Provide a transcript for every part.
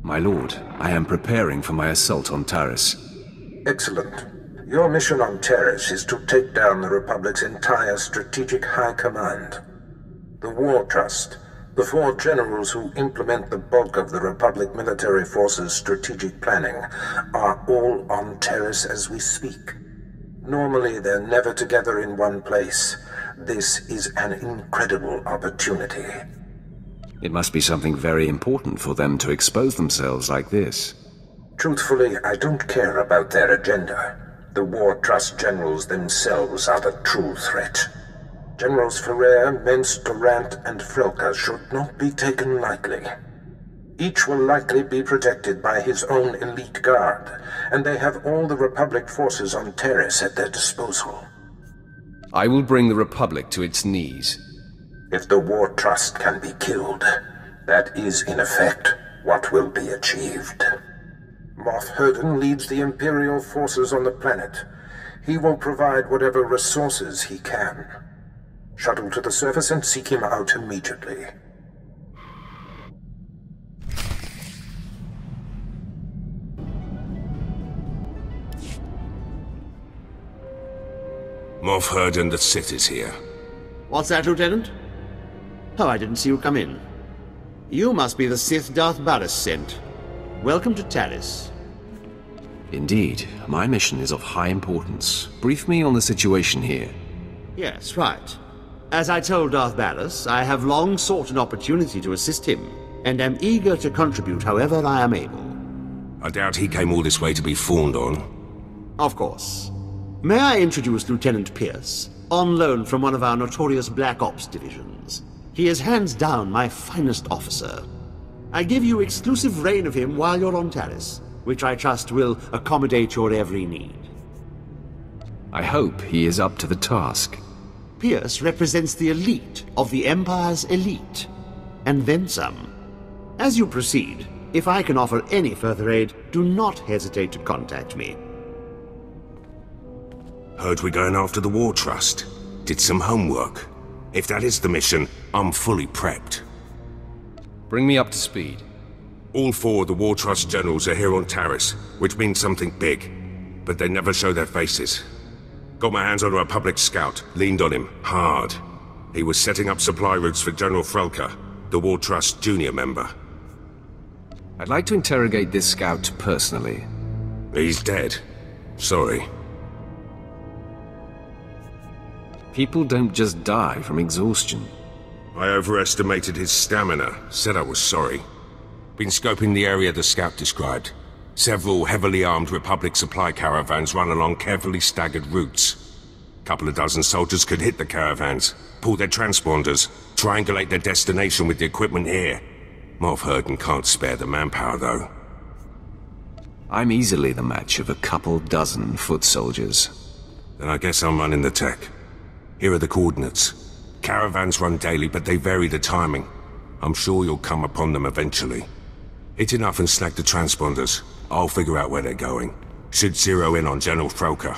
My lord, I am preparing for my assault on Taris. Excellent. Your mission on Taris is to take down the Republic's entire strategic high command. The War Trust, the 4 generals who implement the bulk of the Republic military force's strategic planning, are all on Taris as we speak. Normally, they're never together in one place. This is an incredible opportunity. It must be something very important for them to expose themselves like this. Truthfully, I don't care about their agenda. The War Trust generals themselves are the true threat. Generals Ferrer, Mence, Durant, and Frelker should not be taken lightly. Each will likely be protected by his own elite guard, and they have all the Republic forces on Taris at their disposal. I will bring the Republic to its knees. If the War Trust can be killed, that is, in effect, what will be achieved. Moff Herden leads the Imperial forces on the planet. He will provide whatever resources he can. Shuttle to the surface and seek him out immediately. Moff Herden, the Sith is here. What's that, Lieutenant? Oh, I didn't see you come in. You must be the Sith Darth Baras sent. Welcome to Taris. Indeed, my mission is of high importance. Brief me on the situation here. Yes, right. As I told Darth Baras, I have long sought an opportunity to assist him, and am eager to contribute however I am able. I doubt he came all this way to be fawned on. Of course. May I introduce Lieutenant Pierce, on loan from one of our notorious Black Ops divisions. He is hands down my finest officer. I give you exclusive reign of him while you're on Taris, which I trust will accommodate your every need. I hope he is up to the task. Pierce represents the elite of the Empire's elite, and then some. As you proceed, if I can offer any further aid, do not hesitate to contact me. Heard we're going after the War Trust. Did some homework. If that is the mission, I'm fully prepped. Bring me up to speed. All 4 of the War Trust generals are here on Taris, which means something big. But they never show their faces. Got my hands on a Republic scout, leaned on him, hard. He was setting up supply routes for General Frelker, the War Trust junior member. I'd like to interrogate this scout personally. He's dead. Sorry. People don't just die from exhaustion. I overestimated his stamina, said I was sorry. Been scoping the area the scout described. Several heavily armed Republic supply caravans run along carefully staggered routes. Couple of dozen soldiers could hit the caravans, pull their transponders, triangulate their destination with the equipment here. Moff Herden can't spare the manpower, though. I'm easily the match of a couple dozen foot soldiers. Then I guess I'm running the tech. Here are the coordinates. Caravans run daily, but they vary the timing. I'm sure you'll come upon them eventually. Hit enough and snag the transponders. I'll figure out where they're going. Should zero in on General Frelker.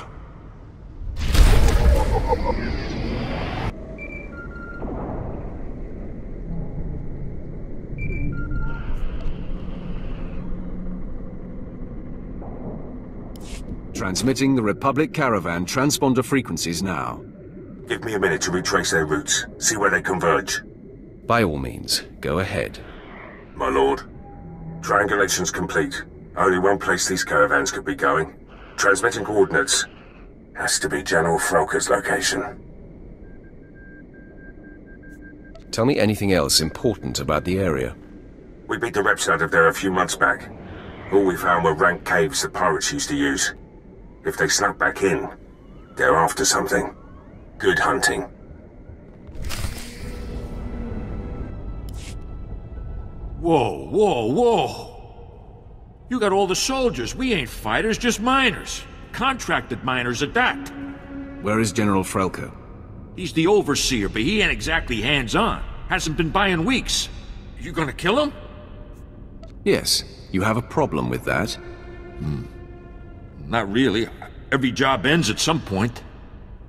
Transmitting the Republic caravan transponder frequencies now. Give me a minute to retrace their routes, see where they converge. By all means, go ahead. My lord, triangulation's complete. Only one place these caravans could be going. Transmitting coordinates. Has to be General Frelker's location. Tell me anything else important about the area. We beat the reps out of there a few months back. All we found were rank caves the pirates used to use. If they snuck back in, they're after something. Good hunting. Whoa, whoa, whoa! You got all the soldiers. We ain't fighters, just miners. Contracted miners at that. Where is General Frelker? He's the overseer, but he ain't exactly hands-on. Hasn't been by in weeks. You gonna kill him? Yes. You have a problem with that? Not really. Every job ends at some point.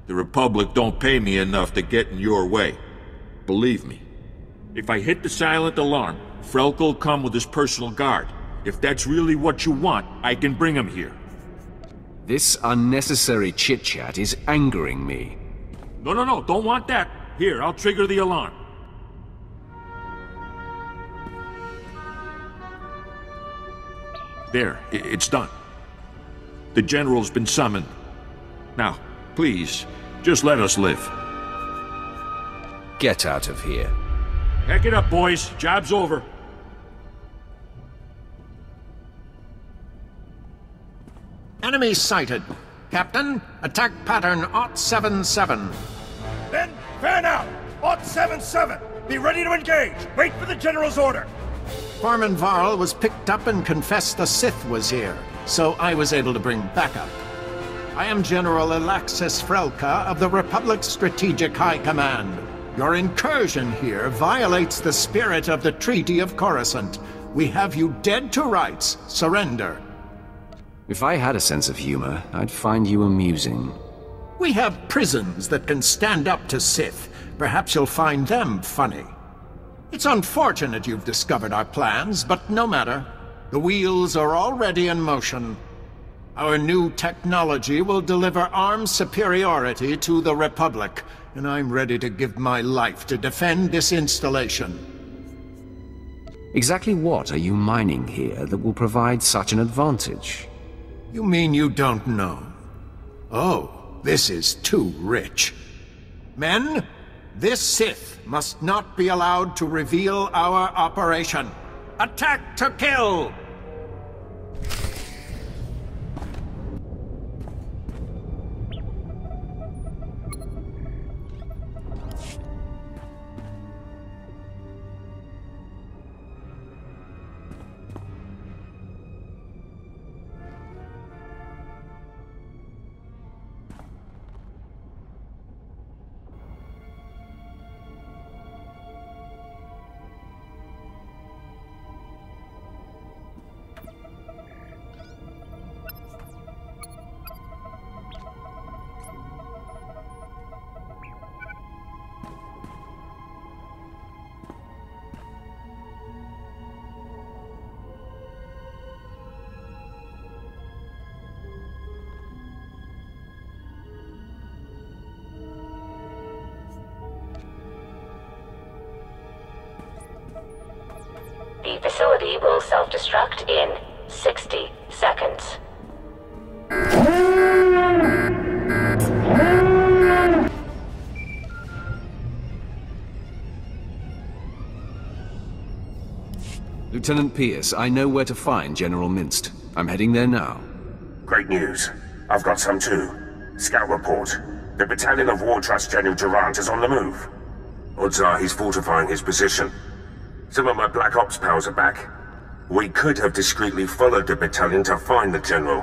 The Republic don't pay me enough to get in your way. Believe me. If I hit the silent alarm, Frelker will come with his personal guard. If that's really what you want, I can bring him here. This unnecessary chit-chat is angering me. No, don't want that. Here, I'll trigger the alarm. There, it's done. The General's been summoned. Now, please, just let us live. Get out of here. Pack it up, boys. Job's over. Enemy sighted. Captain, attack pattern 077. Then, fan out! 077! Be ready to engage! Wait for the General's order! Foreman Varl was picked up and confessed the Sith was here, so I was able to bring backup. I am General Alexis Frelker of the Republic's Strategic High Command. Your incursion here violates the spirit of the Treaty of Coruscant. We have you dead to rights. Surrender. If I had a sense of humor, I'd find you amusing. We have prisons that can stand up to Sith. Perhaps you'll find them funny. It's unfortunate you've discovered our plans, but no matter. The wheels are already in motion. Our new technology will deliver armed superiority to the Republic, and I'm ready to give my life to defend this installation. Exactly what are you mining here that will provide such an advantage? You mean you don't know? Oh, this is too rich. Men, this Sith must not be allowed to reveal our operation. Attack to kill! The facility will self-destruct in 60 seconds. Lieutenant Pierce, I know where to find General Minst. I'm heading there now. Great news. I've got some too. Scout report. The battalion of War Trust General Durant is on the move. Odds are he's fortifying his position. Some of my Black Ops pals are back. We could have discreetly followed the battalion to find the General.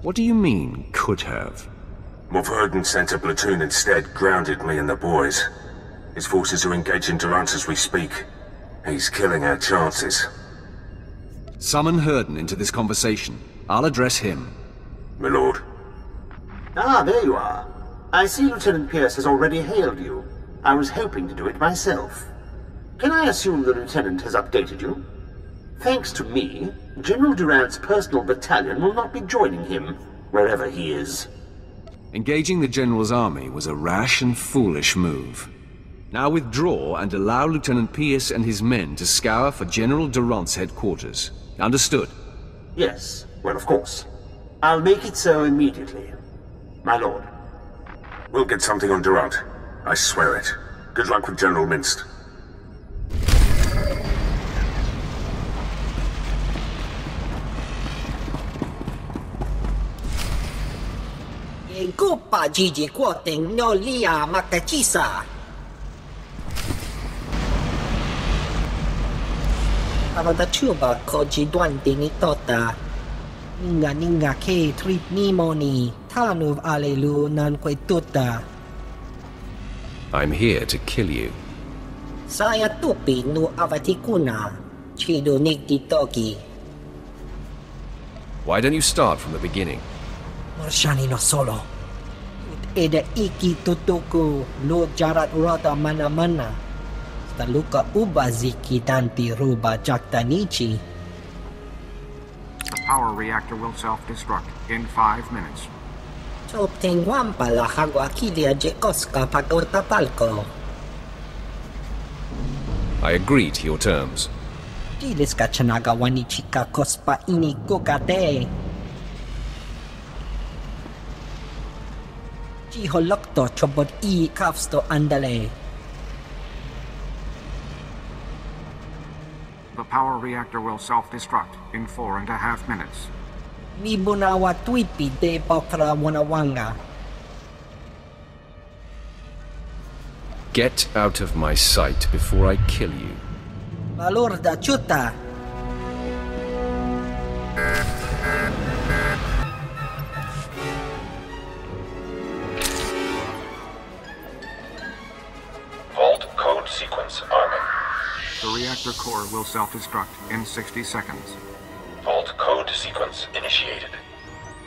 What do you mean, could have? Mulverden sent a platoon instead, grounded me and the boys. His forces are engaging Durant as we speak. He's killing our chances. Summon Herden into this conversation. I'll address him. My lord. Ah, there you are. I see Lieutenant Pierce has already hailed you. I was hoping to do it myself. Can I assume the Lieutenant has updated you? Thanks to me, General Durant's personal battalion will not be joining him, wherever he is. Engaging the General's army was a rash and foolish move. Now withdraw and allow Lieutenant Pierce and his men to scour for General Durant's headquarters. Understood? Yes, well, of course. I'll make it so immediately. My lord. We'll get something on Durant. I swear it. Good luck with General Minst. Gupa Gigi Quoting no Lia Makachisa. Avada chuba koji duante ni tota. Ninga ke trip ni moni. Tanuv alelu nan tuta. I'm here to kill you. Saya tupi nu avatikuna. Chido nikti toki. Why don't you start from the beginning? Marshani no solo. Eda iki tutuku lo jarat rota mana-mana. Taluka uba ziki danti ruba jaktanichi. power reactor will self-destruct in 5 minutes. Obtenguam pala Haguakilia Jekoska Pagotapalco. I agree to your terms. Gileska Chanaga Wanichika Cospa Ini Gogate. Jiholokto Chobot I Kavsto Andale. The power reactor will self-destruct in 4.5 minutes. Mibunawa Twipi de Bokra Wanawanga. Get out of my sight before I kill you. Valorda Chuta. Vault code sequence, Army. The reactor core will self-destruct in 60 seconds. Vault code sequence initiated.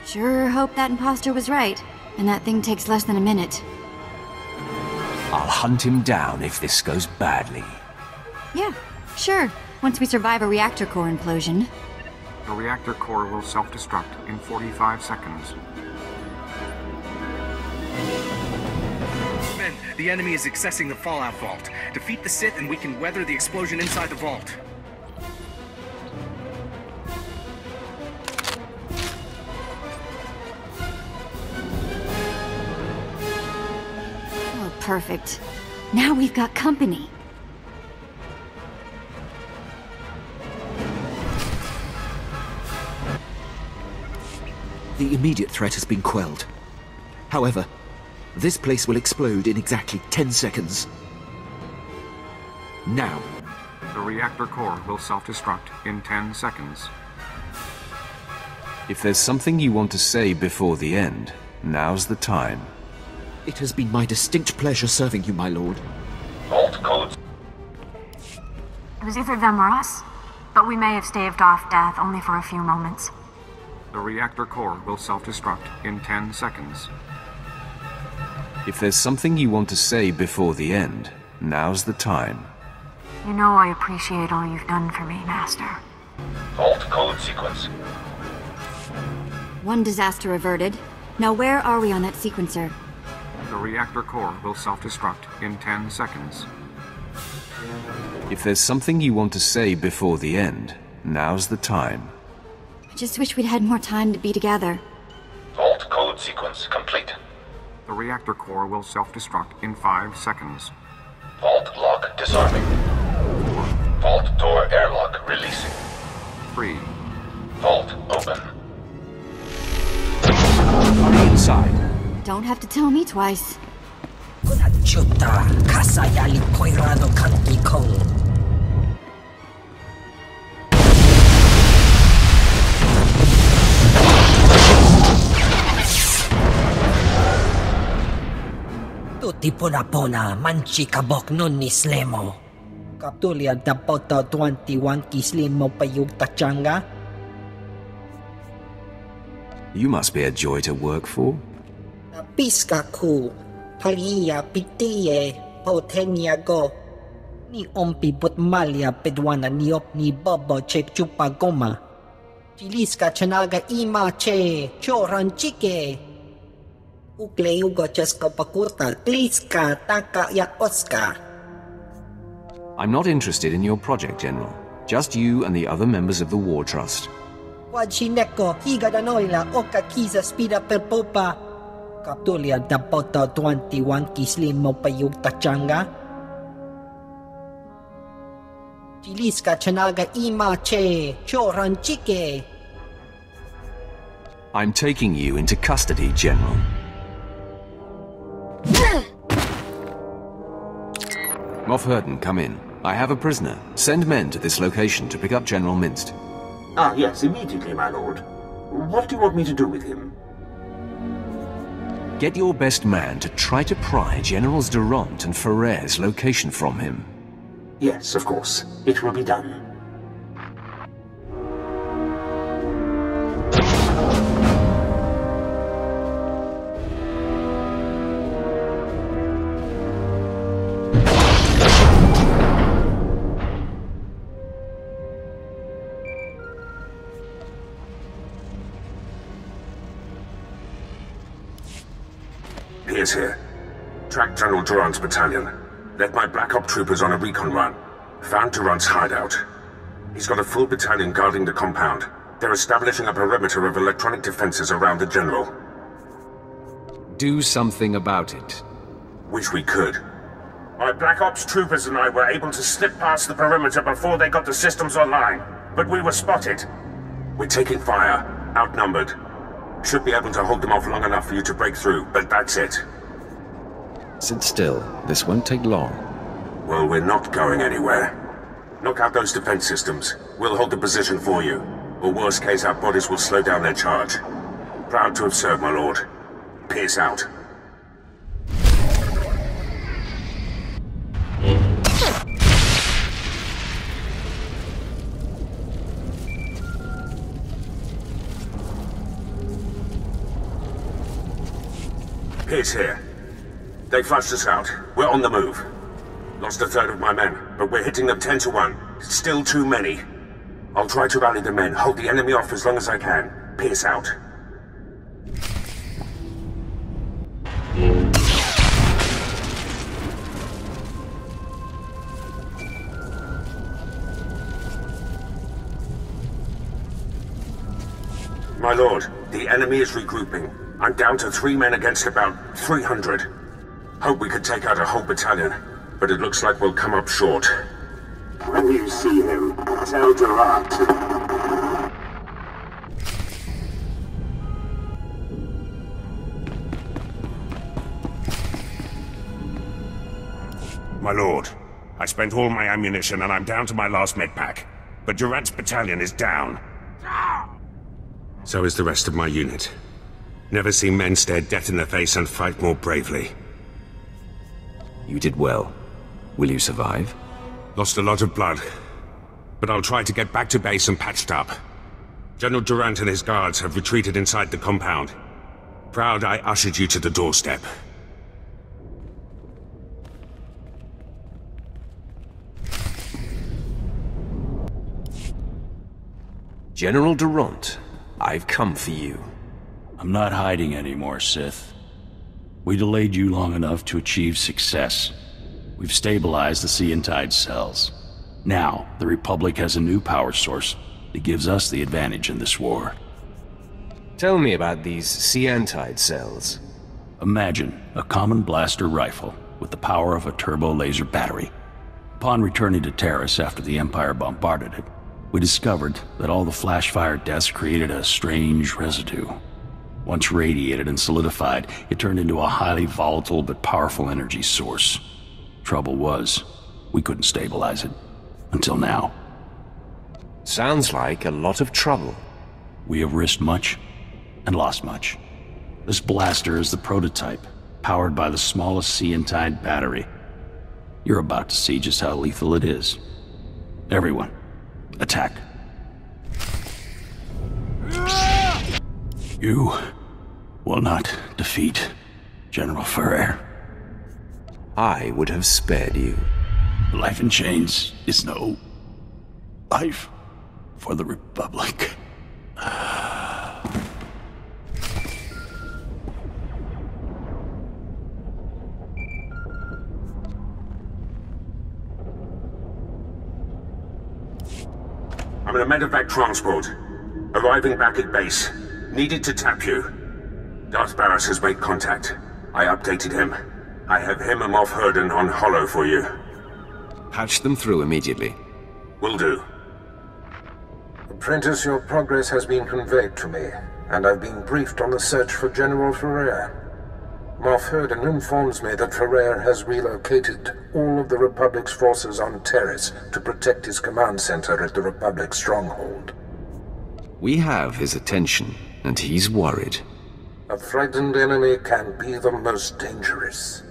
Sure hope that imposter was right, and that thing takes less than a minute. I'll hunt him down if this goes badly. Yeah, sure, once we survive a reactor core implosion. The reactor core will self-destruct in 45 seconds. Men, the enemy is accessing the Fallout Vault. Defeat the Sith and we can weather the explosion inside the vault. Oh, perfect. Now we've got company. The immediate threat has been quelled. However, this place will explode in exactly 10 seconds. Now. The reactor core will self-destruct in 10 seconds. If there's something you want to say before the end, now's the time. It has been my distinct pleasure serving you, my lord. Vault codes. It was either them or us, but we may have staved off death only for a few moments. The reactor core will self-destruct in 10 seconds. If there's something you want to say before the end, now's the time. You know I appreciate all you've done for me, Master. Vault code sequence. One disaster averted. Now where are we on that sequencer? The reactor core will self-destruct in 10 seconds. If there's something you want to say before the end, now's the time. I just wish we'd had more time to be together. Vault code sequence complete. The reactor core will self-destruct in 5 seconds. Vault lock disarming. Vault door airlock releasing. 3. Vault open. Hurry inside. Don't have to tell me twice. Chuta Kasayali Koirado Kanti Kong. Tutti pona manchi kabok nun ni Slemo. Kaptulia dapota 21 kislin mo payug tachanga. You must be a joy to work for. Piska ku, paliya pitiye, potenya go. Ni ompi butmalya pedwana niop ni bobo chek chupa goma. Chiliska chanaga ima che, choran chike. Ukleugo cheska pakurta, kliska taka ya oska. I'm not interested in your project, General. Just you and the other members of the War Trust. Wajineko, higadanoila, oka kiza spida per popa. Kaptulia dapota 21 kislin mo payug tachanga. Chiliska chanaga ima che, choran chike. I'm taking you into custody, General. Moff Hurden, come in. I have a prisoner. Send men to this location to pick up General Minst. Ah, yes, immediately, my lord. What do you want me to do with him? Get your best man to try to pry Generals Durant and Ferrer's location from him. Yes, of course. It will be done. Pierce here. Tracked General Durant's battalion. Led my Black Op troopers on a recon run. Found Durant's hideout. He's got a full battalion guarding the compound. They're establishing a perimeter of electronic defenses around the General. Do something about it. Wish we could. My Black Ops troopers and I were able to slip past the perimeter before they got the systems online, but we were spotted. We're taking fire, outnumbered. Should be able to hold them off long enough for you to break through, but that's it. Sit still. This won't take long. Well, we're not going anywhere. Knock out those defense systems. We'll hold the position for you. Or worst case, our bodies will slow down their charge. Proud to have served, my lord. Pierce out. Pierce here. They flushed us out. We're on the move. Lost a third of my men, but we're hitting them 10 to 1. Still too many. I'll try to rally the men, hold the enemy off as long as I can. Pierce out. My lord, the enemy is regrouping. I'm down to 3 men against about 300. Hope we could take out a whole battalion, but it looks like we'll come up short. When you see him, tell Durant. My lord, I spent all my ammunition and I'm down to my last medpack. But Durant's battalion is down. So is the rest of my unit. Never seen men stare death in the face and fight more bravely. You did well. Will you survive? Lost a lot of blood, but I'll try to get back to base and patched up. General Durant and his guards have retreated inside the compound. Proud I ushered you to the doorstep. General Durant, I've come for you. I'm not hiding anymore, Sith. We delayed you long enough to achieve success. We've stabilized the Seantide cells. Now, the Republic has a new power source that gives us the advantage in this war. Tell me about these Seantide cells. Imagine a common blaster rifle with the power of a turbo laser battery. Upon returning to Taris after the Empire bombarded it, we discovered that all the flash-fire deaths created a strange residue. Once radiated and solidified, it turned into a highly volatile but powerful energy source. Trouble was, we couldn't stabilize it. Until now. Sounds like a lot of trouble. We have risked much and lost much. This blaster is the prototype, powered by the smallest Seantide battery. You're about to see just how lethal it is. Everyone, attack. You will not defeat General Ferrer. I would have spared you. Life in chains is no life for the Republic. I'm in a medevac transport. Arriving back at base. Needed to tap you. Darth Barris has made contact. I updated him. I have him and Moff Herden on Hollow for you. Patch them through immediately. Will do. Apprentice, your progress has been conveyed to me, and I've been briefed on the search for General Ferrer. Moff Herden informs me that Ferrer has relocated all of the Republic's forces on Taris to protect his command center at the Republic stronghold. We have his attention, and he's worried. A frightened enemy can be the most dangerous.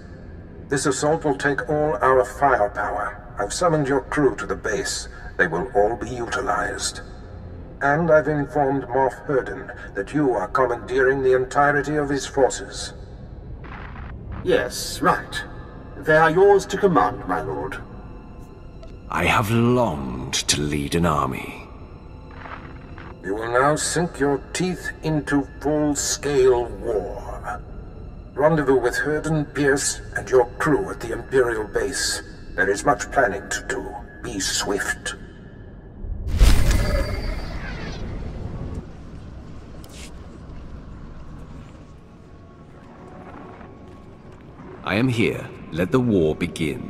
This assault will take all our firepower. I've summoned your crew to the base. They will all be utilized. And I've informed Moff Herden that you are commandeering the entirety of his forces. Yes, right. They are yours to command, my lord. I have longed to lead an army. You will now sink your teeth into full-scale war. Rendezvous with Herden, Pierce, and your crew at the Imperial base. There is much planning to do. Be swift. I am here. Let the war begin.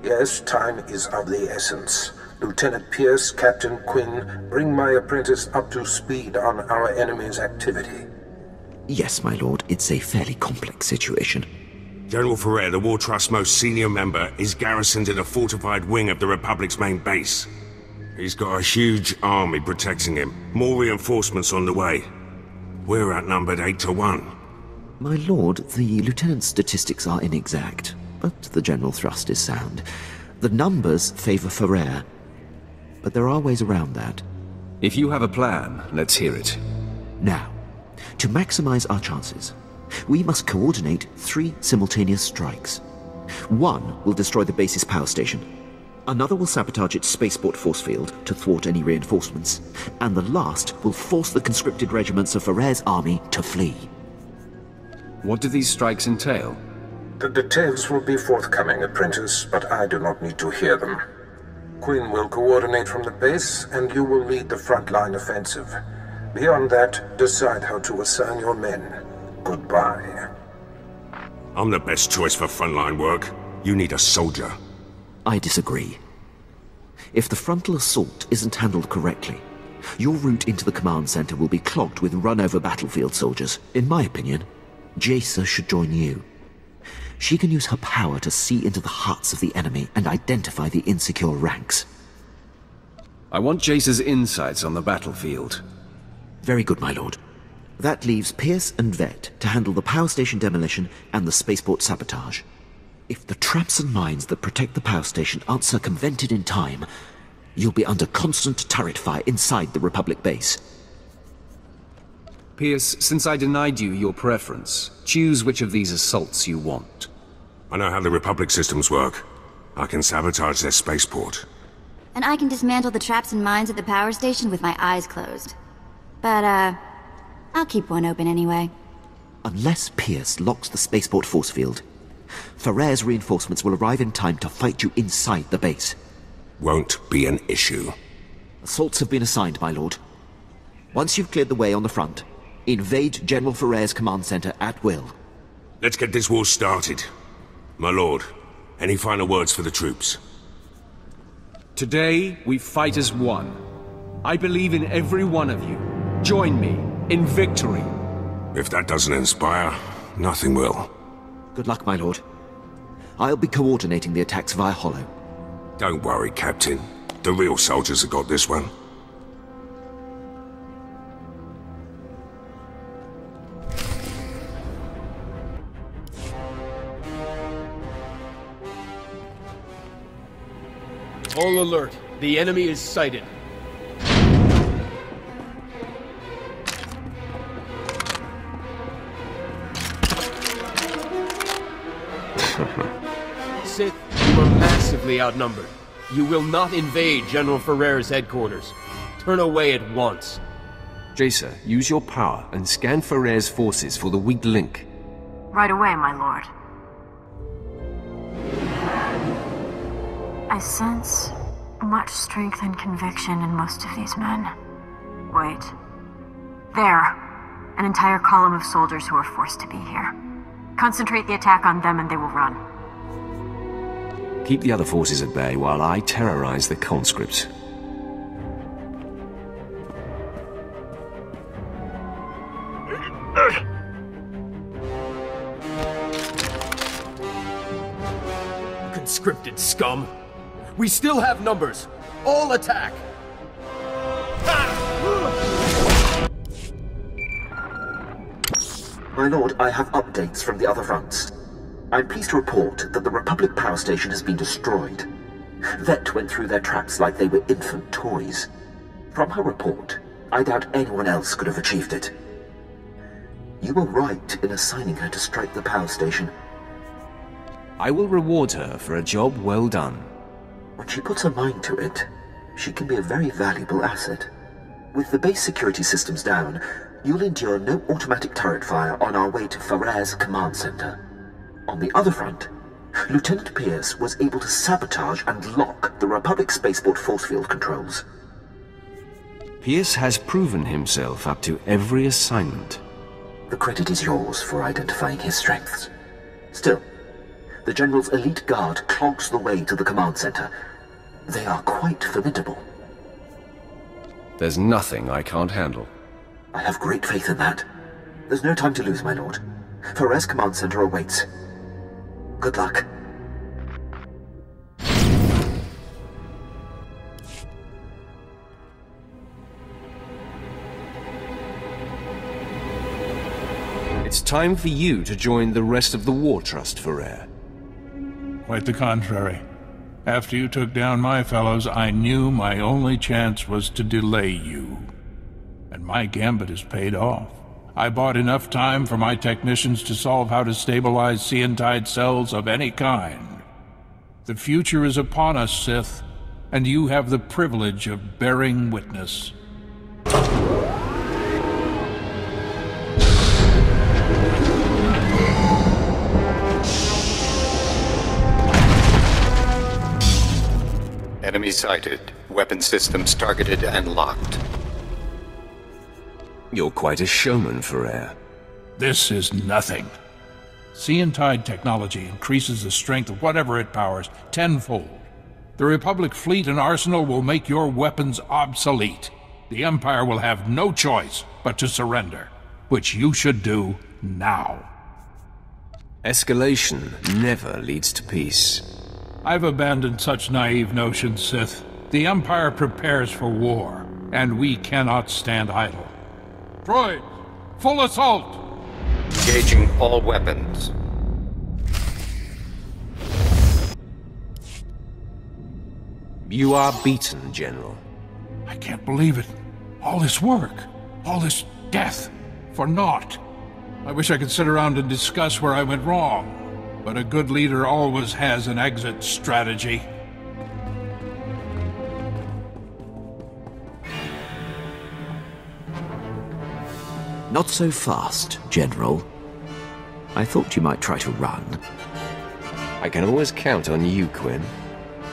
Yes, time is of the essence. Lieutenant Pierce, Captain Quinn, bring my apprentice up to speed on our enemy's activity. Yes, my lord. It's a fairly complex situation. General Ferrer, the War Trust's most senior member, is garrisoned in a fortified wing of the Republic's main base. He's got a huge army protecting him. More reinforcements on the way. We're outnumbered 8-1. My lord, the lieutenant's statistics are inexact, but the general thrust is sound. The numbers favor Ferrer, but there are ways around that. If you have a plan, let's hear it. Now, to maximize our chances, we must coordinate 3 simultaneous strikes. One will destroy the base's power station. Another will sabotage its spaceport force field to thwart any reinforcements. And the last will force the conscripted regiments of Ferrer's army to flee. What do these strikes entail? The details will be forthcoming, apprentice, but I do not need to hear them. Quinn will coordinate from the base, and you will lead the frontline offensive. Beyond that, decide how to assign your men. Goodbye. I'm the best choice for frontline work. You need a soldier. I disagree. If the frontal assault isn't handled correctly, your route into the command center will be clogged with run-over battlefield soldiers. In my opinion, Jaisa should join you. She can use her power to see into the hearts of the enemy and identify the insecure ranks. I want Jaisa's insights on the battlefield. Very good, my lord. That leaves Pierce and Vette to handle the power station demolition and the spaceport sabotage. If the traps and mines that protect the power station aren't circumvented in time, you'll be under constant turret fire inside the Republic base. Pierce, since I denied you your preference, choose which of these assaults you want. I know how the Republic systems work. I can sabotage their spaceport. And I can dismantle the traps and mines at the power station with my eyes closed. But, I'll keep one open anyway. Unless Pierce locks the spaceport force field, Ferrer's reinforcements will arrive in time to fight you inside the base. Won't be an issue. Assaults have been assigned, my lord. Once you've cleared the way on the front, invade General Ferrer's command center at will. Let's get this war started. My lord, any final words for the troops? Today, we fight as one. I believe in every one of you. Join me in victory. If that doesn't inspire, nothing will. Good luck, my lord. I'll be coordinating the attacks via Hollow. Don't worry, Captain. The real soldiers have got this one. All alert. The enemy is sighted. Sith, you are massively outnumbered. You will not invade General Ferrer's headquarters. Turn away at once. Jaisa, use your power and scan Ferrer's forces for the weak link. Right away, my lord. I sense much strength and conviction in most of these men. Wait. There. An entire column of soldiers who are forced to be here. Concentrate the attack on them and they will run. Keep the other forces at bay while I terrorize the conscripts. Conscripted scum! We still have numbers! All attack! My lord, I have updates from the other fronts. I'm pleased to report that the Republic power station has been destroyed. Vette went through their traps like they were infant toys. From her report, I doubt anyone else could have achieved it. You were right in assigning her to strike the power station. I will reward her for a job well done. When she puts her mind to it, she can be a very valuable asset. With the base security systems down, you'll endure no automatic turret fire on our way to Ferrer's command center. On the other front, Lieutenant Pierce was able to sabotage and lock the Republic spaceport force field controls. Pierce has proven himself up to every assignment. The credit is yours for identifying his strengths. Still, the General's elite guard clogs the way to the command center. They are quite formidable. There's nothing I can't handle. I have great faith in that. There's no time to lose, my lord. Ferrer's command center awaits. Good luck. It's time for you to join the rest of the War Trust, Ferrer. Quite the contrary. After you took down my fellows, I knew my only chance was to delay you. And my gambit has paid off. I bought enough time for my technicians to solve how to stabilize Seantide cells of any kind. The future is upon us, Sith, and you have the privilege of bearing witness. Enemy sighted. Weapon systems targeted and locked. You're quite a showman, Ferrer. This is nothing. Seantide technology increases the strength of whatever it powers tenfold. The Republic fleet and arsenal will make your weapons obsolete. The Empire will have no choice but to surrender, which you should do now. Escalation never leads to peace. I've abandoned such naive notions, Sith. The Empire prepares for war, and we cannot stand idle. Droid, full assault! Engaging all weapons. You are beaten, General. I can't believe it. All this work, all this death, for naught. I wish I could sit around and discuss where I went wrong. But a good leader always has an exit strategy. Not so fast, General. I thought you might try to run. I can always count on you, Quinn.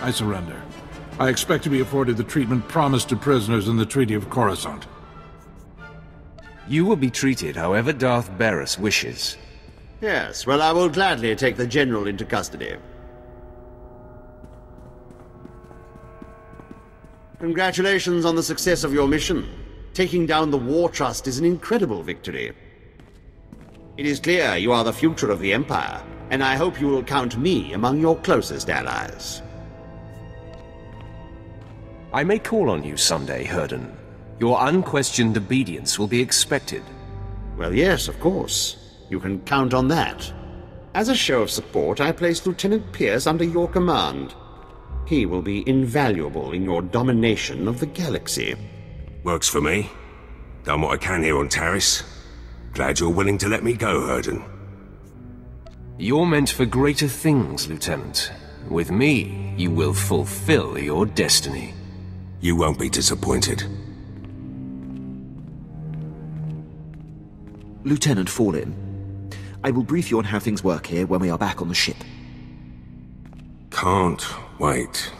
I surrender. I expect to be afforded the treatment promised to prisoners in the Treaty of Coruscant. You will be treated however Darth Barris wishes. Yes, well, I will gladly take the General into custody. Congratulations on the success of your mission. Taking down the War Trust is an incredible victory. It is clear you are the future of the Empire, and I hope you will count me among your closest allies. I may call on you someday, Herden. Your unquestioned obedience will be expected. Well, yes, of course. You can count on that. As a show of support, I place Lieutenant Pierce under your command. He will be invaluable in your domination of the galaxy. Works for me. Done what I can here on Taris. Glad you're willing to let me go, Herden. You're meant for greater things, Lieutenant. With me, you will fulfill your destiny. You won't be disappointed. Lieutenant Fallin, I will brief you on how things work here when we are back on the ship. Can't wait.